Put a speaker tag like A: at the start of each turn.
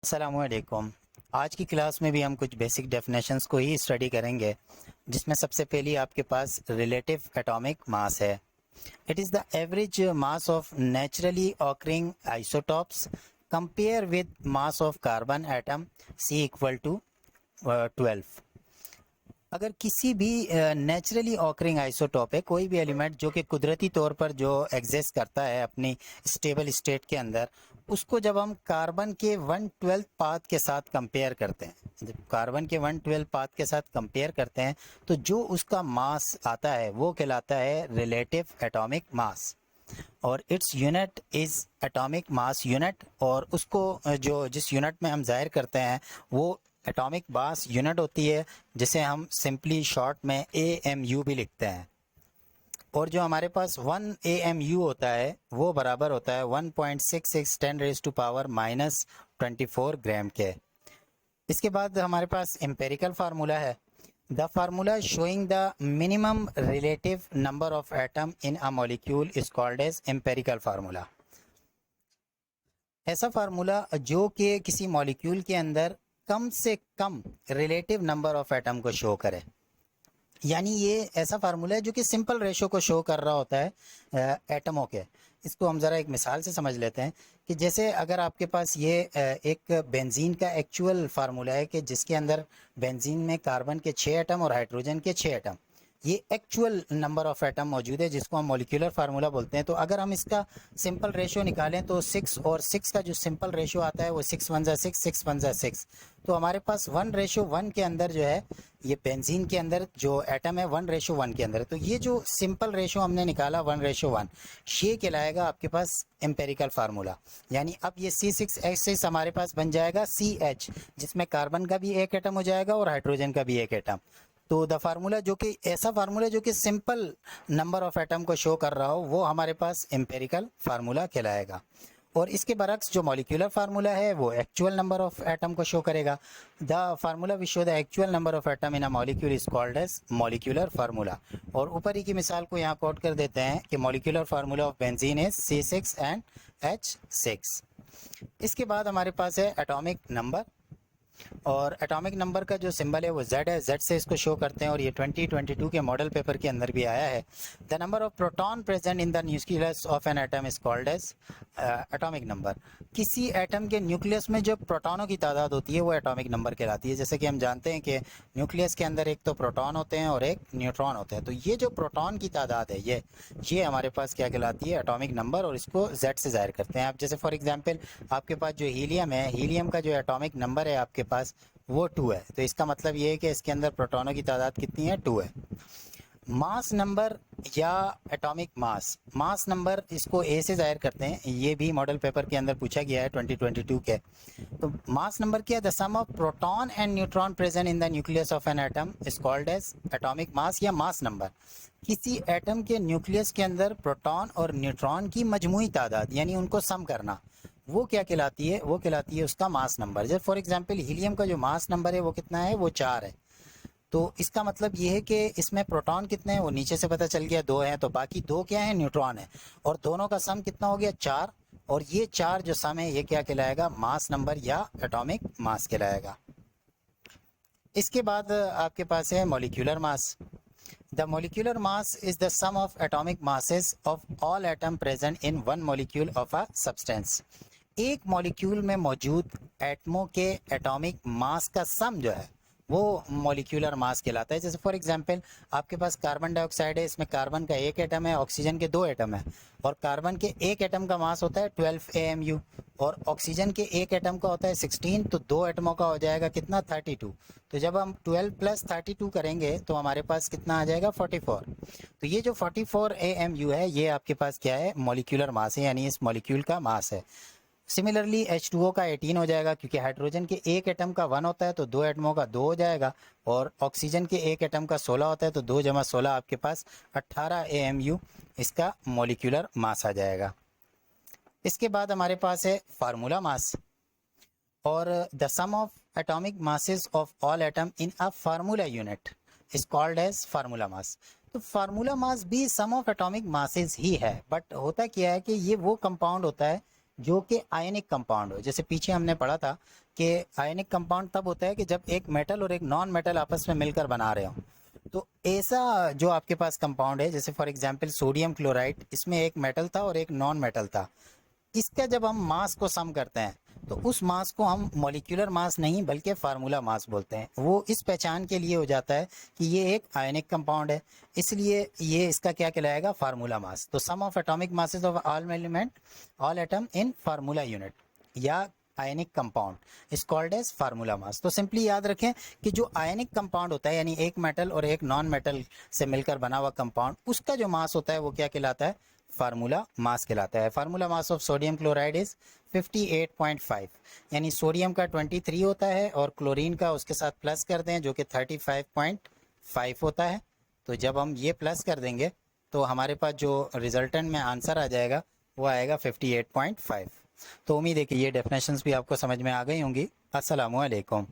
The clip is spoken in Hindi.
A: अस्सलामुअलैकुम। आज की क्लास में भी हम कुछ बेसिक डेफिनेशंस को ही स्टडी करेंगे, जिसमें सबसे पहली आपके पास रिलेटिव एटॉमिक मास है। It is the average mass of naturally occurring isotopes compare with mass of carbon atom C equal to 12। अगर किसी भी नेचुरली ऑकरिंग आइसोटोप है, कोई भी एलिमेंट जो कि कुदरती तौर पर जो एग्जिस्ट करता है अपनी स्टेबल स्टेट के अंदर, उसको जब हम कार्बन के 1/12 पाथ के साथ कंपेयर करते हैं, जब कार्बन के 1/12 पाथ के साथ कंपेयर करते हैं तो जो उसका मास आता है वो कहलाता है रिलेटिव एटॉमिक मास, और its unit is atomic mass unit. और उसको जो जिस यूनिट में हम जाहिर करते हैं वो एटॉमिक मास यूनिट होती है, जिसे हम सिंपली शॉर्ट में AMU भी लिखते हैं। और जो हमारे पास 1 AMU होता है वो बराबर होता है 1.66 10⁻⁻24 ग्राम के। इसके बाद हमारे पास एम्पेरिकल फार्मूला है। The formula showing the minimum relative number of atom in a molecule is called as empirical formula. ऐसा फार्मूला जो कि किसी मॉलिक्यूल के अंदर कम से कम रिलेटिव नंबर ऑफ एटम को शो करे, यानी ये ऐसा फार्मूला है जो कि सिंपल रेशो को शो कर रहा होता है एटमों के। इसको हम ज़रा एक मिसाल से समझ लेते हैं कि जैसे अगर आपके पास ये एक बेंजीन का एक्चुअल फार्मूला है कि जिसके अंदर बेंजीन में कार्बन के 6 एटम और हाइड्रोजन के 6 एटम, ये एक्चुअल नंबर ऑफ एटम मौजूद है जिसको हम मॉलिक्यूलर फार्मूला बोलते हैं। तो अगर हम इसका सिंपल रेशो निकालें तो 6 और 6 का जो सिंपल रेशो आता है वो 6 1 जा 6 6 1 जा 6। तो हमारे पास 1:1 के अंदर जो है ये बेंजीन के अंदर जो एटम है 1:1 के अंदर है। तो ये जो सिंपल रेशो हमने निकाला 1:1, ये कहलाएगा आपके पास एम्पेरिकल फार्मूला। यानी अब ये C6H6 हमारे पास बन जाएगा CH, जिसमें कार्बन का भी एक एटम हो जाएगा और हाइड्रोजन का भी एक एटम। तो द फार्मूला जो कि ऐसा फार्मूला जो कि सिंपल नंबर ऑफ एटम को शो कर रहा हो वो हमारे पास एम्पेरिकल फार्मूला कहलाएगा। और इसके बरक्स जो मॉलिक्यूलर फार्मूला है वो एक्चुअल नंबर ऑफ एटम को शो करेगा। The formula which show the actual number of atom in a molecule is called as molecular formula. और ऊपर ही की मिसाल को यहाँ कोट कर देते हैं कि molecular formula of benzene is C6 and H6। इसके बाद हमारे पास है एटॉमिक नंबर, और एटॉमिक नंबर का जो सिंबल है वो Z है, Z से इसको शो करते हैं। और ये 2022 के मॉडल पेपर के अंदर भी आया है। The number of proton present in the nucleus of an atom is called as atomic number. किसी एटम के न्यूक्लियस में जो प्रोटॉनों की तादाद होती है वो एटॉमिक नंबर कहलाती है। जैसे कि हम जानते हैं कि न्यूक्लियस के अंदर एक तो प्रोटॉन होते हैं और एक न्यूट्रॉन होते हैं। तो ये जो प्रोटॉन की तादाद है ये हमारे पास क्या कहलाती है, एटॉमिक नंबर, और इसको Z से जाहिर करते हैं। आप जैसे फॉर एग्जाम्पल आपके पास जो हीलियम है, हीलियम का जो एटॉमिक नंबर है आपके पास वो 2 है। तो इसका मतलब ये है कि इसके अंदर प्रोटॉनों की तादाद कितनी है, 2 है। मास नंबर या एटॉमिक मास, मास नंबर इसको A से जाहिर करते हैं। ये भी मॉडल पेपर के अंदर पूछा गया है 2022 के। तो मास नंबर क्या है, the sum of proton and neutron present in the nucleus of an atom is called as atomic mass या मास नंबर। किसी एटम के न्यूक्लियस के अंदर प्रोटॉन और न्यूट्रॉन की मजमूई तादाद यानी उनको सम करना, वो क्या कहलाती है, वो कहलाती है उसका मास नंबर। जैसे फॉर एग्जांपल हीलियम का जो मास नंबर है वो कितना है, वो 4 है। तो इसका मतलब ये है कि इसमें प्रोटॉन कितने हैं वो नीचे से पता चल गया, 2 हैं। तो बाकी 2 क्या है, न्यूट्रॉन है। और दोनों का सम कितना हो गया, 4। और ये 4 जो सम है ये क्या कहलाएगा, मास नंबर या एटॉमिक मास कहलाएगा। इसके बाद आपके पास है molecular mass. The molecular mass is the sum of atomic masses of all atom present in one molecule of a substance. एक मॉलिक्यूल में मौजूद एटमों के एटॉमिक मास का सम जो है वो मॉलिक्यूलर मास कहलाता है। जैसे फॉर एग्जांपल आपके पास कार्बन डाइऑक्साइड है, इसमें कार्बन का एक एटम है, ऑक्सीजन के 2 एटम है। और कार्बन के एक एटम का मास होता है 12 AMU, और ऑक्सीजन के एक एटम का होता है 16। तो 2 एटमों का हो जाएगा कितना, 32। तो जब हम 12 + 32 करेंगे तो हमारे पास कितना आ जाएगा, 44। तो ये जो 44 AMU है ये आपके पास क्या है, मॉलिक्यूलर मास है, यानी इस मॉलिक्यूल का मास है। सिमिलरली H2O का 18 हो जाएगा, क्योंकि हाइड्रोजन के एक एटम का 1 होता है तो 2 एटमों का 2 हो जाएगा। और ऑक्सीजन के एक एटम का 16 होता है तो 2 × 16 आपके पास 18 AMU इसका मॉलिक्यूलर मास आ जाएगा। इसके बाद हमारे पास है फार्मूला मास, और the sum of atomic masses of all atom in a formula unit is called as formula mass. तो फार्मूला मास भी सम ऑफ एटॉमिक मासेस ही है, बट होता क्या है कि ये वो कंपाउंड होता है जो कि आयनिक कंपाउंड हो। जैसे पीछे हमने पढ़ा था कि आयनिक कंपाउंड तब होता है कि जब एक मेटल और एक नॉन मेटल आपस में मिलकर बना रहे हो। तो ऐसा जो आपके पास कंपाउंड है, जैसे फॉर एग्जांपल सोडियम क्लोराइड, इसमें एक मेटल था और एक नॉन मेटल था। इसका जब हम मास को सम करते हैं तो उस मास को हम मॉलिक्यूलर मास नहीं बल्कि फार्मूला मास बोलते हैं। वो इस पहचान के लिए हो जाता है कि ये एक आयनिक कंपाउंड है, इसलिए ये इसका क्या कहलाएगा, फार्मूला मास। तो sum of atomic masses of all element, all atom in formula unit या ionic compound is called as formula mass. तो सिंपली याद रखें कि जो आयनिक कंपाउंड होता है, यानी एक मेटल और एक नॉन मेटल से मिलकर बना हुआ कंपाउंड, उसका जो मास होता है वो क्या कहलाता है, फार्मूला मास कहलाता है। Formula mass of sodium chloride is 58.5, यानी सोडियम का 23 होता है और क्लोरीन का उसके साथ प्लस कर दें जो कि 35.5 होता है। तो जब हम ये प्लस कर देंगे तो हमारे पास जो रिजल्टेंट में आंसर आ जाएगा वो आएगा 58.5। तो उम्मीद है कि ये डेफिनेशंस भी आपको समझ में आ गई होंगी। अस्सलामु अलैकुम।